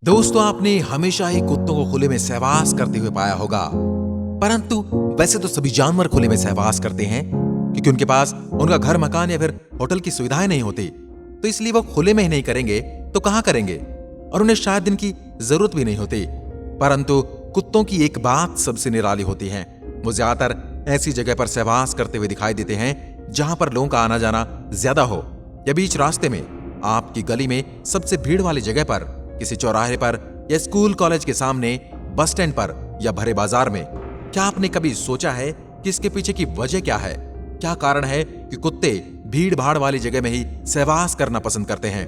दोस्तों, आपने हमेशा ही कुत्तों को खुले में सहवास करते हुए पाया होगा। परंतु वैसे तो सभी जानवर खुले में सहवास करते हैं, क्योंकि उनके पास उनका घर मकान या फिर होटल की सुविधाएं नहीं होती। तो इसलिए वो खुले में ही नहीं करेंगे तो कहां करेंगे, और उन्हें शायद इनकी जरूरत भी नहीं होती। परंतु कुत्तों की एक बात सबसे निराली होती है। वो ज्यादातर ऐसी जगह पर सहवास करते हुए दिखाई देते हैं जहां पर लोगों का आना जाना ज्यादा हो, या बीच रास्ते में, आपकी गली में सबसे भीड़ वाली जगह पर, किसी चौराहे पर, या स्कूल कॉलेज के सामने, बस स्टैंड पर, या भरे बाजार में। क्या आपने कभी सोचा है कि इसके पीछे की वजह क्या है? क्या कारण है कि कुत्ते भीड़ भाड़ वाली जगह में ही सहवास करना पसंद करते हैं?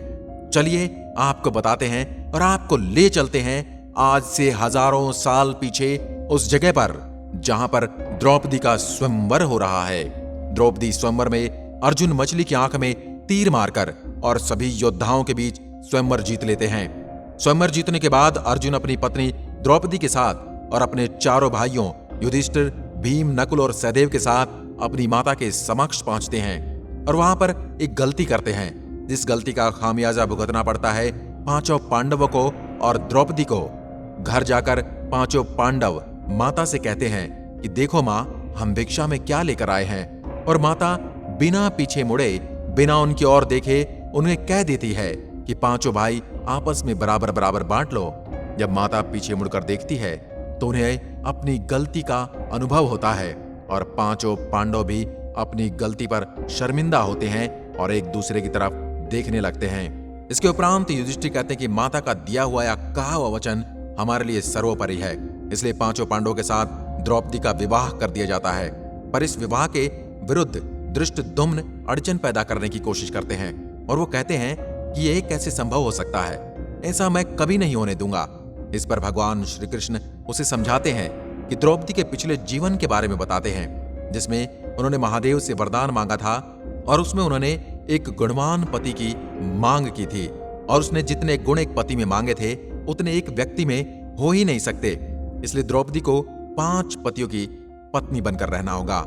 चलिए आपको बताते हैं और आपको ले चलते हैं आज से हजारों साल पीछे, उस जगह पर जहां पर द्रौपदी का स्वयंवर हो रहा है। द्रौपदी स्वयंवर में अर्जुन मछली की आंख में तीर मारकर और सभी योद्धाओं के बीच स्वयंवर जीत लेते हैं। स्वयंवर जीतने के बाद अर्जुन अपनी पत्नी द्रौपदी के साथ और अपने चारों भाइयों युधिष्ठिर, भीम, नकुल और सहदेव के साथ अपनी माता के समक्ष पहुंचते हैं और वहां पर एक गलती करते हैं, जिस गलती का खामियाजा भुगतना पड़ता है पांचों पांडवों को और द्रौपदी को। घर जाकर पांचों पांडव माता से कहते हैं कि देखो मां, हम भिक्षा में क्या लेकर आए हैं। और माता बिना पीछे मुड़े, बिना उनकी ओर देखे उन्हें कह देती है कि पांचों भाई आपस में बराबर बराबर बांट लो। जब माता पीछे मुड़कर देखती है तो उन्हें अपनी गलती का अनुभव होता है और पांचों पांडव भी अपनी गलती पर शर्मिंदा होते हैं और एक दूसरे की तरफ देखने लगते हैं। इसके उपरांत युधिष्ठिर कहते हैं कि माता का दिया हुआ या कहा हुआ वचन हमारे लिए सर्वोपरि है, इसलिए पांचों पांडवों के साथ द्रौपदी का विवाह कर दिया जाता है। पर इस विवाह के विरुद्ध धृष्टद्युम्न अड़चन पैदा करने की कोशिश करते हैं और वो कहते हैं कि ये कैसे संभव हो सकता है, ऐसा मैं कभी नहीं होने दूंगा। इस पर भगवान श्री कृष्ण उसे समझाते हैं कि द्रौपदी के पिछले जीवन के बारे में बताते हैं, जिसमें उन्होंने महादेव से वरदान मांगा था और उसमें उन्होंने एक गुणवान पति की मांग की थी, और उसने जितने गुण एक पति में मांगे थे उतने एक व्यक्ति में हो ही नहीं सकते। इसलिए द्रौपदी को 5 पतियों की पत्नी बनकर रहना होगा।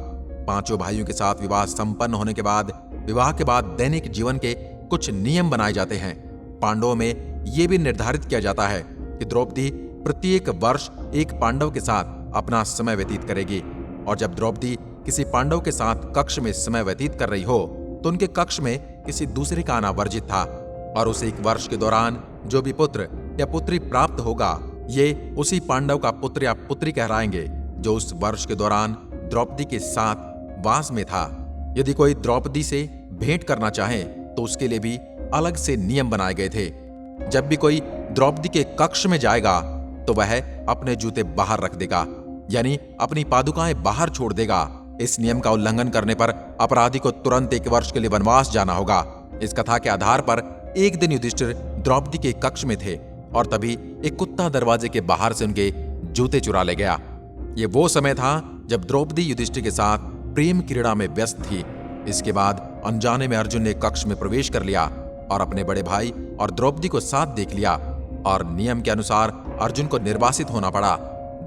पांचों भाइयों के साथ विवाह संपन्न होने के बाद विवाह के बाद दैनिक जीवन के कुछ नियम बनाए जाते हैं। पांडवों में यह भी निर्धारित किया जाता है कि द्रौपदी प्रत्येक वर्ष एक पांडव के साथ अपना समय व्यतीत करेगी, और जब द्रौपदी किसी पांडव के साथ कक्ष में समय व्यतीत कर रही हो तो उनके कक्ष में किसी दूसरे का आना वर्जित था, और उस एक वर्ष के दौरान जो भी पुत्र या पुत्री प्राप्त होगा, ये उसी पांडव का पुत्र या पुत्री कहलाएंगे जो उस वर्ष के दौरान द्रौपदी के साथ वास में था। यदि कोई द्रौपदी से भेंट करना चाहे तो उसके लिए भी अलग से नियम बनाए गए थे। जब भी कोई द्रौपदी के कक्ष में जाएगा तो वह अपने जूते बाहर रख देगा, यानी अपनी पादुकाएं बाहर छोड़ देगा। इस नियम का उल्लंघन करने पर अपराधी को तुरंत 1 वर्ष के लिए वनवास जाना होगा। इस कथा के आधार पर एक दिन युधिष्ठिर द्रौपदी के कक्ष में थे और तभी एक कुत्ता दरवाजे के बाहर से उनके जूते चुरा ले गया। ये वो समय था जब द्रौपदी युधिष्ठिर के साथ प्रेम क्रीड़ा में व्यस्त थी। इसके बाद अनजाने में अर्जुन ने कक्ष में प्रवेश कर लिया और अपने बड़े भाई और द्रौपदी को साथ देख लिया, और नियम के अनुसार अर्जुन को निर्वासित होना पड़ा।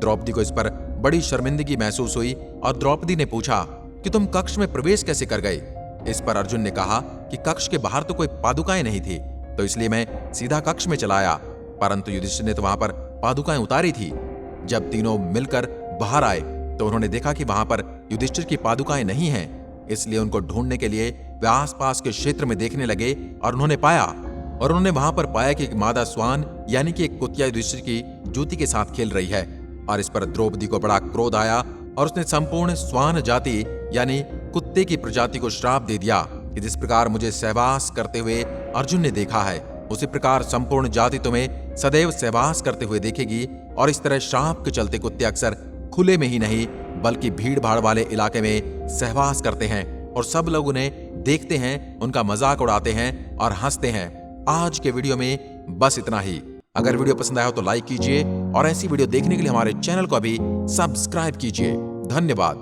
द्रौपदी को इस पर बड़ी शर्मिंदगी महसूस हुई और द्रौपदी ने पूछा कि तुम कक्ष में प्रवेश कैसे कर गए। इस पर अर्जुन ने कहा कि कक्ष के बाहर तो कोई पादुकाएं नहीं थी, तो इसलिए मैं सीधा कक्ष में चला आया। परंतु युधिष्ठिर ने तो वहां पर पादुकाएं उतारी थी। जब तीनों मिलकर बाहर आए तो उन्होंने देखा कि वहां पर युधिष्ठिर की पादुकाएं नहीं हैं, इसलिए उनको ढूंढने के लिए वे आसपास के क्षेत्र में देखने लगे और उन्होंने वहां पर पाया कि एक मादा स्वान यानी कि एक कुतिया युधिष्ठिर की जूती के साथ खेल रही है। और इस पर द्रौपदी को बड़ा क्रोध आया और उसने संपूर्ण स्वान जाति यानी कुत्ते की प्रजाति को श्राप दे दिया कि जिस प्रकार मुझे सहवास करते हुए अर्जुन ने देखा है, उसी प्रकार संपूर्ण जाति तुम्हें सदैव सहवास करते हुए देखेगी। और इस तरह श्राप के चलते कुत्ते अक्सर खुले में ही नहीं बल्कि भीड़ भाड़ वाले इलाके में सहवास करते हैं और सब लोग उन्हें देखते हैं, उनका मजाक उड़ाते हैं और हंसते हैं। आज के वीडियो में बस इतना ही। अगर वीडियो पसंद आया हो तो लाइक कीजिए और ऐसी वीडियो देखने के लिए हमारे चैनल को अभी सब्सक्राइब कीजिए। धन्यवाद।